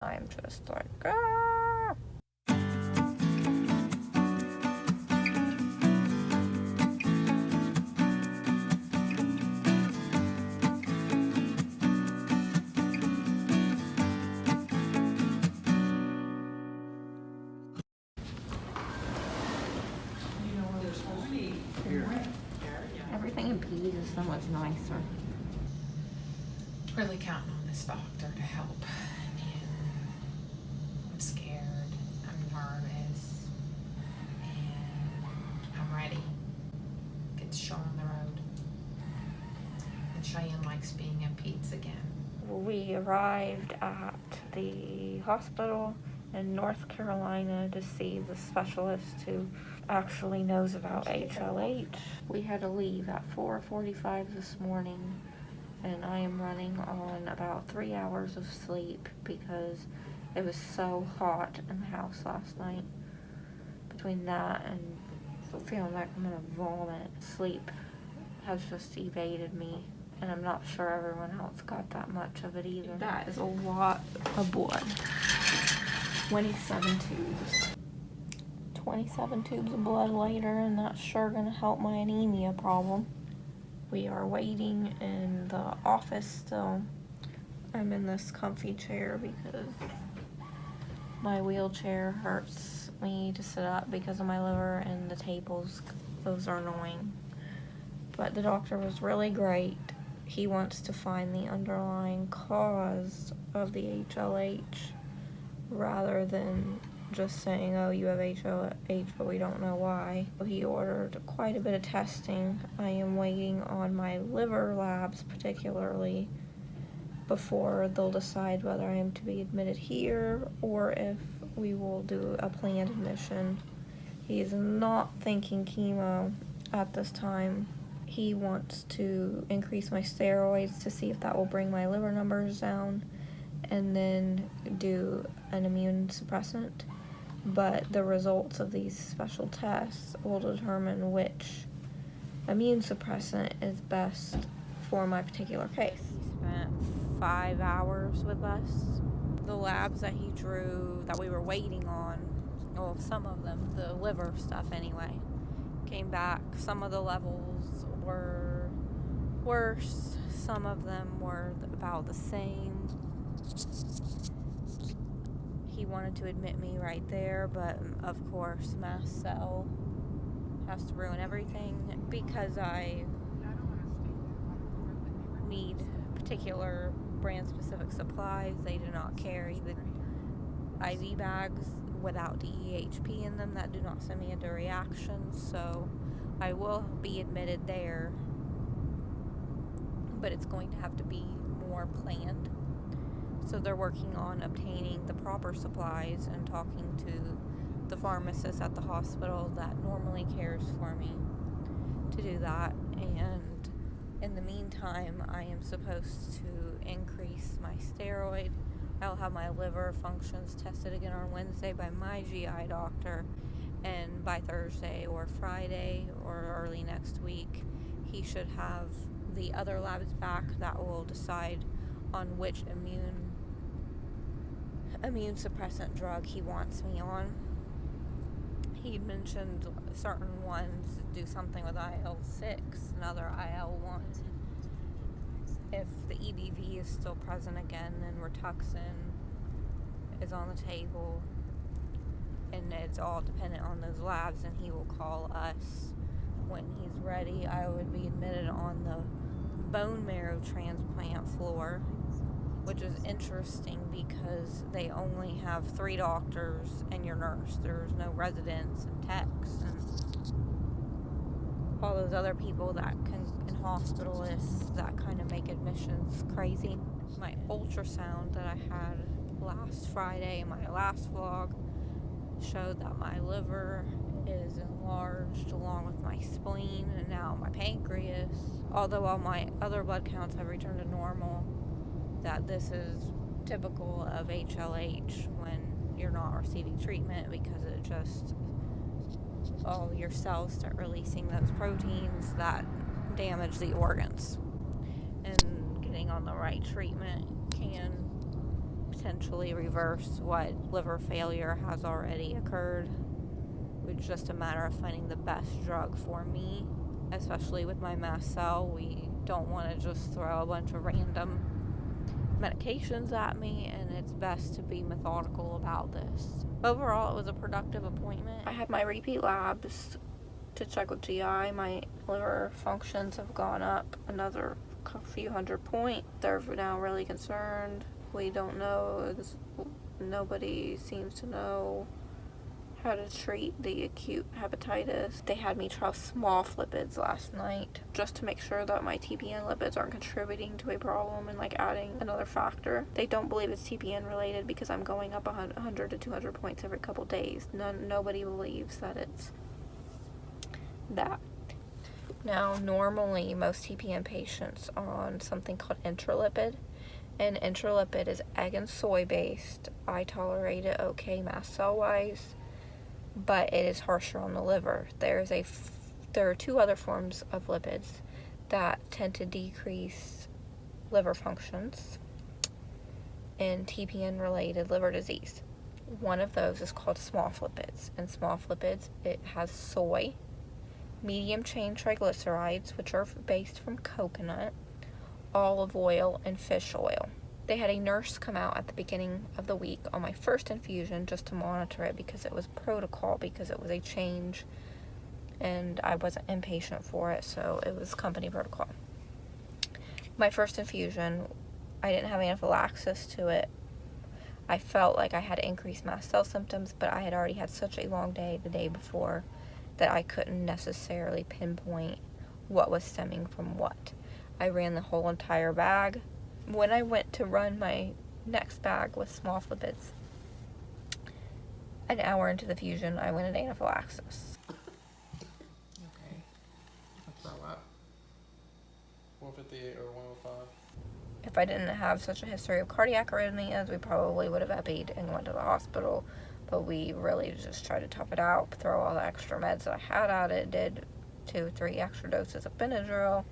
I'm just like, ah. Everything in Pete is so much nicer. Really counting on this doctor to help. I'm scared, I'm nervous, and I'm ready. Get the show on the road. And Cheyenne likes being in Pete's again. We arrived at the hospital in North Carolina to see the specialist who actually knows about HLH. We had to leave at 4:45 this morning, and I am running on about 3 hours of sleep because it was so hot in the house last night. Between that and feeling like I'm gonna vomit, sleep has just evaded me, and I'm not sure everyone else got that much of it either. That is a lot of blood. 27 tubes. 27 tubes of blood later, and that's sure gonna help my anemia problem. We are waiting in the office still. I'm in this comfy chair because my wheelchair hurts me to sit up because of my liver, and the tables, those are annoying. But the doctor was really great. He wants to find the underlying cause of the HLH rather than just saying, oh, you have HLH, but we don't know why. He ordered quite a bit of testing. I am waiting on my liver labs particularly before they'll decide whether I am to be admitted here or if we will do a planned admission. He is not thinking chemo at this time. He wants to increase my steroids to see if that will bring my liver numbers down and then do an immune suppressant. But the results of these special tests will determine which immune suppressant is best for my particular case. He spent 5 hours with us. The labs that he drew that we were waiting on, well, some of them, the liver stuff anyway, came back. Some of the levels were worse, some of them were about the same. He wanted to admit me right there, but of course mast cell has to ruin everything because I need particular brand specific supplies. They do not carry the IV bags without DEHP in them that do not send me into reactions, so I will be admitted there, but it's going to have to be more planned. So they're working on obtaining the proper supplies and talking to the pharmacist at the hospital that normally cares for me to do that. And in the meantime, I am supposed to increase my steroid. I'll have my liver functions tested again on Wednesday by my GI doctor, and by Thursday or Friday or early next week, he should have the other labs back that will decide on which immune suppressant drug he wants me on. He mentioned certain ones do something with IL-6, another IL-1. If the EBV is still present again, then Rituxan is on the table, and it's all dependent on those labs, and he will call us when he's ready. I would be admitted on the bone marrow transplant floor, which is interesting because they only have 3 doctors and your nurse. There's no residents and techs and all those other people that can, and hospitalists that kind of make admissions crazy. My ultrasound that I had last Friday in my last vlog showed that my liver is enlarged along with my spleen and now my pancreas. Although all my other blood counts have returned to normal, that this is typical of HLH when you're not receiving treatment because it just, all your cells start releasing those proteins that damage the organs. And getting on the right treatment can potentially reverse what liver failure has already occurred. It's just a matter of finding the best drug for me, especially with my mast cell. We don't want to just throw a bunch of random medications at me, and it's best to be methodical about this. Overall, it was a productive appointment. I had my repeat labs to check with GI. My liver functions have gone up another few hundred points. They're now really concerned. We don't know, nobody seems to know how to treat the acute hepatitis. They had me try small lipids last night just to make sure that my TPN lipids aren't contributing to a problem and like adding another factor. They don't believe it's TPN related because I'm going up 100 to 200 points every couple days. Nobody believes that it's that. Now, normally most TPN patients are on something called intralipid, and intralipid is egg and soy based. I tolerate it okay mast cell wise, but it is harsher on the liver. There are two other forms of lipids that tend to decrease liver functions in TPN related liver disease. One of those is called SMARFlipids, and SMARFlipids, it has soy, medium chain triglycerides, which are based from coconut, olive oil, and fish oil. They had a nurse come out at the beginning of the week on my first infusion just to monitor it because it was protocol, because it was a change and I wasn't inpatient for it, so it was company protocol. My first infusion, I didn't have anaphylaxis to it. I felt like I had increased mast cell symptoms, but I had already had such a long day the day before that I couldn't necessarily pinpoint what was stemming from what. I ran the whole entire bag. When I went to run my next bag with SMARFlipids, an hour into the fusion, I went into anaphylaxis. Okay. I'll throw up. 158 or 105. If I didn't have such a history of cardiac arrhythmias, we probably would have epied and went to the hospital. But we really just tried to tough it out, throw all the extra meds that I had at it, did 2-3 extra doses of Benadryl,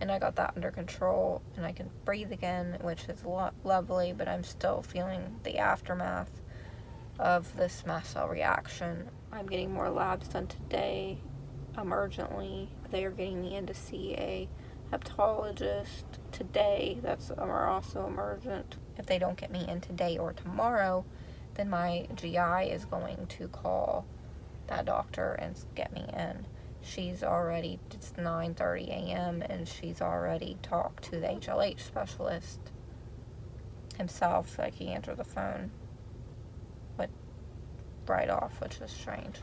and I got that under control, and I can breathe again, which is lovely, but I'm still feeling the aftermath of this mast cell reaction. I'm getting more labs done today, emergently. They are getting me in to see a hepatologist today. That's also emergent. If they don't get me in today or tomorrow, then my GI is going to call that doctor and get me in. She's already, it's 9:30 a.m. and she's already talked to the HLH specialist himself. Like, he answered the phone right off, which is strange.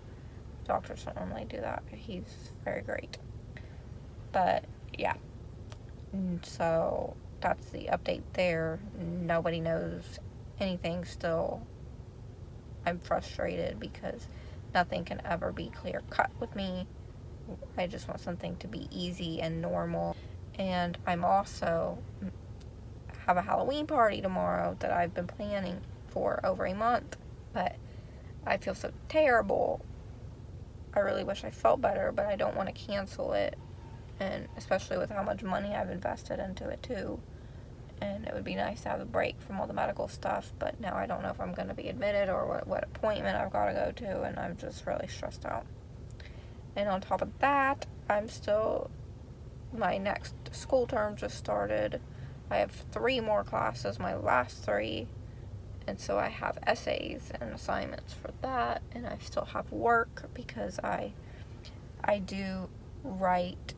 Doctors don't normally do that. He's very great. But yeah, so that's the update there. Nobody knows anything still. I'm frustrated because nothing can ever be clear cut with me. I just want something to be easy and normal. And I'm also have a Halloween party tomorrow that I've been planning for over a month, but I feel so terrible. I really wish I felt better, but I don't want to cancel it, and especially with how much money I've invested into it too. And it would be nice to have a break from all the medical stuff, but now I don't know if I'm going to be admitted or what appointment I've got to go to, and I'm just really stressed out. And on top of that, my next school term just started. I have 3 more classes, my last 3, and so I have essays and assignments for that, and I still have work because I do write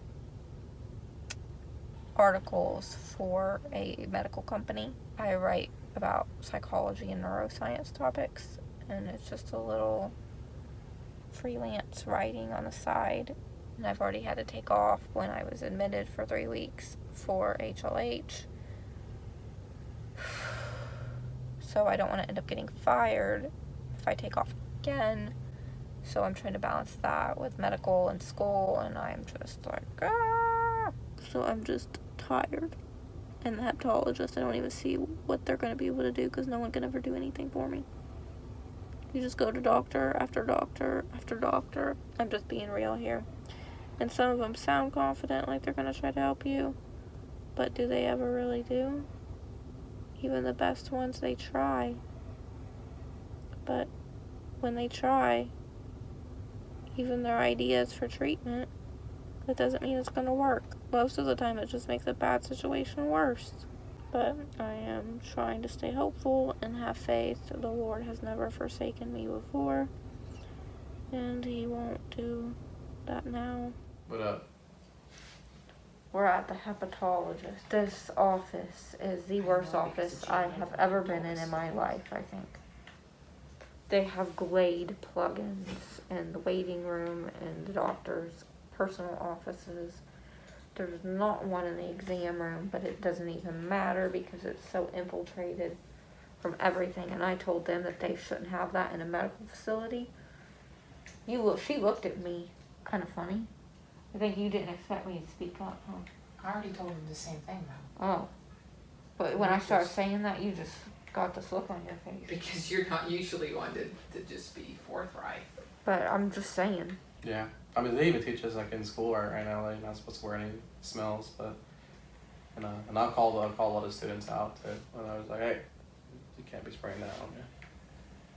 articles for a medical company. I write about psychology and neuroscience topics, and it's just a little freelance writing on the side. And I've already had to take off when I was admitted for 3 weeks for HLH. So I don't want to end up getting fired if I take off again. So I'm trying to balance that with medical and school, and I'm just like, So I'm just tired. And the hepatologist, I don't even see what they're going to be able to do because no one can ever do anything for me. You just go to doctor after doctor after doctor. I'm just being real here. And some of them sound confident, like they're going to try to help you. But do they ever really do? Even the best ones, they try. But when they try, even their ideas for treatment, that doesn't mean it's gonna work. Most of the time, it just makes a bad situation worse. But I am trying to stay hopeful and have faith. The Lord has never forsaken me before, and He won't do that now. What up? We're at the hepatologist. This office is the worst office I have ever been in my life, I think. They have Glade plugins in the waiting room and the doctor's personal offices. There's not one in the exam room, but it doesn't even matter because it's so infiltrated from everything. And I told them that they shouldn't have that in a medical facility. She looked at me kind of funny. I think you didn't expect me to speak up, huh? I already told him the same thing though. Oh. But when I started saying that, you just got this look on your face. Because you're not usually one to just be forthright. But I'm just saying. Yeah. I mean, they even teach us like in school right now, like, you're not supposed to wear any smells, but, and I'll call a lot of students out too. And I was like, hey, you can't be spraying that on you.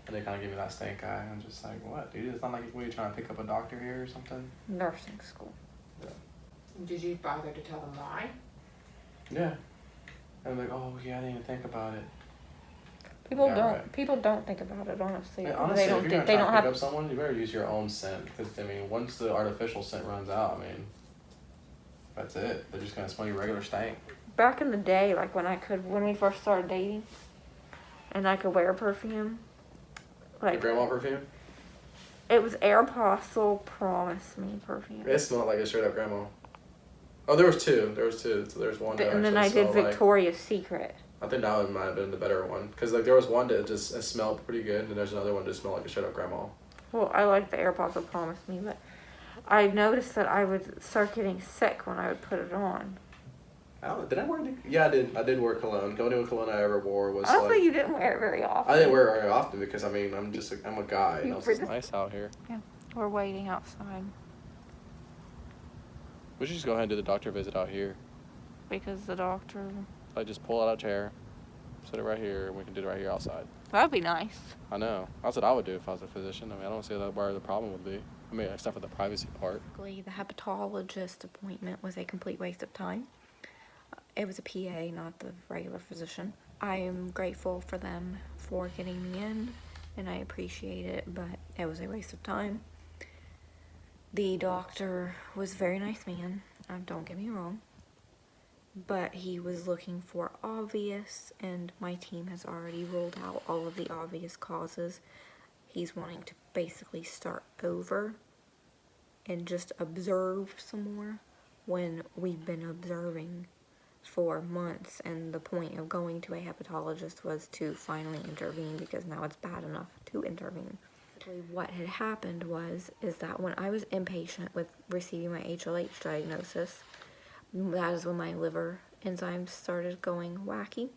And they kind of give me that stink eye. I'm just like, what, dude? It's not like we're trying to pick up a doctor here or something. Nursing school. Yeah. Did you bother to tell them why? Yeah. And I'm like, oh yeah, I didn't even think about it. People Yeah, don't. right. People don't think about it, honestly. Yeah, honestly, they don't. if you're gonna They try don't to pick have. up someone, you better use your own scent. Because I mean, once the artificial scent runs out, I mean, that's it. They're just gonna smell your regular stank. Back in the day, like when we first started dating, and I could wear perfume. Like Like grandma perfume. it was Aeropostale Promise Me perfume. It smelled like a straight up grandma. Oh, there was two. So there's one. That And then I actually did smelled Victoria's Secret. I think that one might have been the better one. Because like there was one that just smelled pretty good, and there's another one that smelled like a straight up grandma. Well, I like the Aeropostale Promise Me, but I noticed that I would start getting sick when I would put it on. Did I wear any? Yeah, I did. I did wear cologne. The only cologne I ever wore was Honestly, like. you didn't wear it very often. I didn't wear it very often because I mean I'm a guy. You You know, it's were just just- nice out here. We're waiting outside We should just go ahead and do the doctor visit out here. because the doctor. Like just pull out a chair, sit it right here, and we can do it right here outside. That'd be nice. I know. That's what I would do if I was a physician. I mean, I don't see that where the problem would be. I mean, except for the privacy part. The hepatologist appointment was a complete waste of time. It was a PA, not the regular physician. I am grateful for them for getting me in, and I appreciate it, but it was a waste of time. The doctor was a very nice man, don't get me wrong, but he was looking for obvious, and my team has already ruled out all of the obvious causes. He's wanting to basically start over and just observe some more when we've been observing for months, and the point of going to a hepatologist was to finally intervene because now it's bad enough to intervene. What had happened is that when I was impatient with receiving my HLH diagnosis, that is when my liver enzymes started going wacky,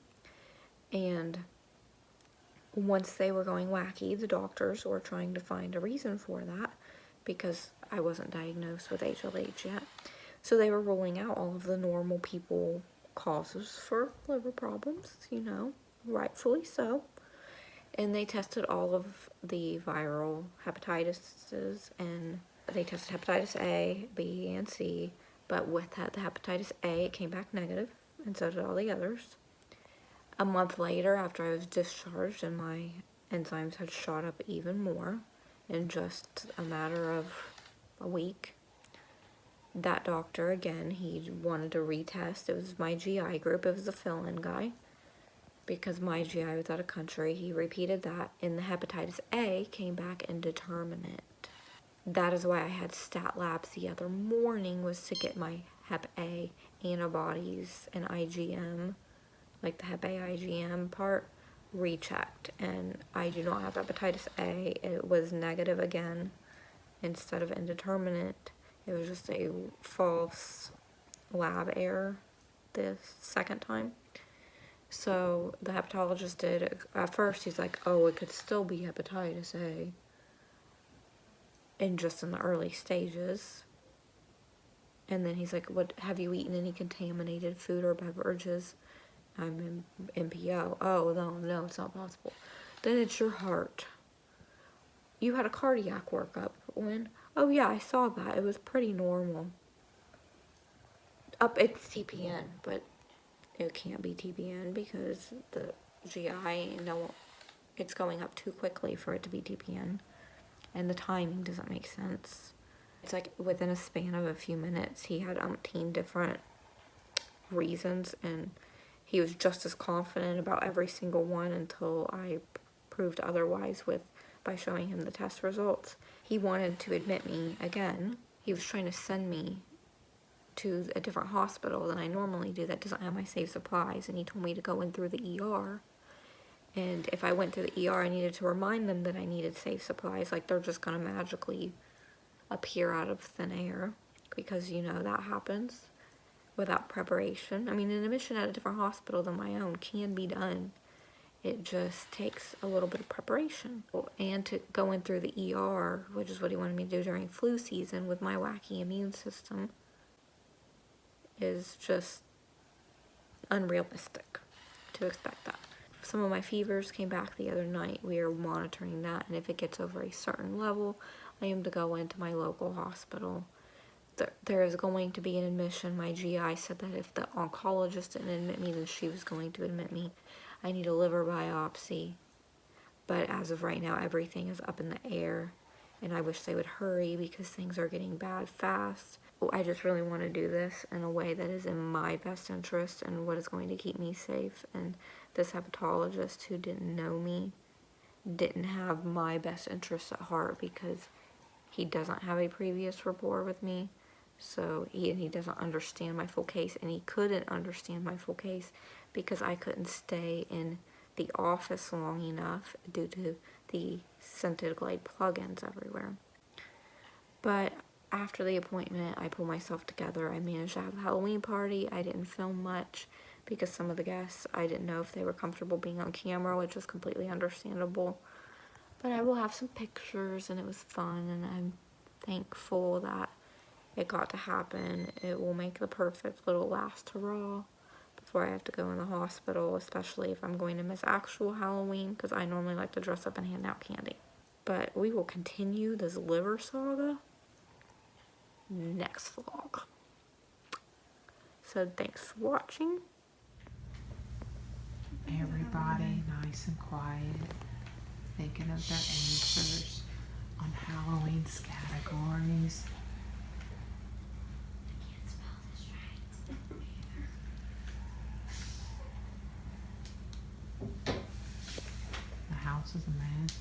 and once they were going wacky, the doctors were trying to find a reason for that because I wasn't diagnosed with HLH yet. So they were ruling out all of the normal people causes for liver problems, rightfully so. And they tested all of the viral hepatitis, and they tested hepatitis A, B, and C, but with the hepatitis A, it came back negative, and so did all the others. A month later, after I was discharged and my enzymes had shot up even more in just a matter of a week, that doctor, again, he wanted to retest. It was my GI group. It was the fill-in guy. Because my GI was out of country, he repeated that, and the hepatitis A came back indeterminate. That is why I had stat labs the other morning, was to get my hep A antibodies and IgM, like the hep A IgM part, rechecked. And I do not have hepatitis A. It was negative again instead of indeterminate. It was just a false lab error the second time. So the hepatologist did, at first he's like, oh, it could still be hepatitis A, and just in the early stages. And then he's like, have you eaten any contaminated food or beverages? I'm in MPO. Oh, no, it's not possible. Then it's your heart. You had a cardiac workup when? Oh yeah, I saw that. It was pretty normal. It's TPN, but it can't be TPN because the GI, no, it's going up too quickly for it to be TPN. And the timing doesn't make sense. It's like within a span of a few minutes, he had umpteen different reasons, and he was just as confident about every single one until I proved otherwise by showing him the test results. He wanted to admit me again. He was trying to send me to a different hospital than I normally do that doesn't have my safe supplies, and he told me to go in through the ER. And if I went to the ER, I needed to remind them that I needed safe supplies. Like, they're just gonna magically appear out of thin air, because you know that happens without preparation. I mean, an admission at a different hospital than my own can be done. It just takes a little bit of preparation. And to go in through the ER, which is what he wanted me to do during flu season with my wacky immune system, is just unrealistic to expect that. Some of my fevers came back the other night. We are monitoring that, and if it gets over a certain level, I am to go into my local hospital. There is going to be an admission. My GI said that if the oncologist didn't admit me, then she was going to admit me. I need a liver biopsy. But as of right now, everything is up in the air, and I wish they would hurry because things are getting bad fast. I just really want to do this in a way that is in my best interest and what is going to keep me safe. And this hepatologist who didn't know me didn't have my best interests at heart, because he doesn't have a previous rapport with me. So he doesn't understand my full case, and he couldn't understand my full case because I couldn't stay in the office long enough due to the scented Glade plugins everywhere. But after the appointment, I pulled myself together. I managed to have a Halloween party. I didn't film much because some of the guests, I didn't know if they were comfortable being on camera, which was completely understandable. But I will have some pictures, and it was fun, and I'm thankful that it got to happen. It will make the perfect little last hurrah before I have to go in the hospital, especially if I'm going to miss actual Halloween, because I normally like to dress up and hand out candy. But we will continue this liver saga next vlog. So thanks for watching. Everybody nice and quiet, thinking of their answers on Halloween's categories. The house is a mess.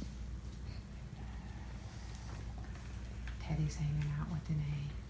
Teddy's hanging out with an A.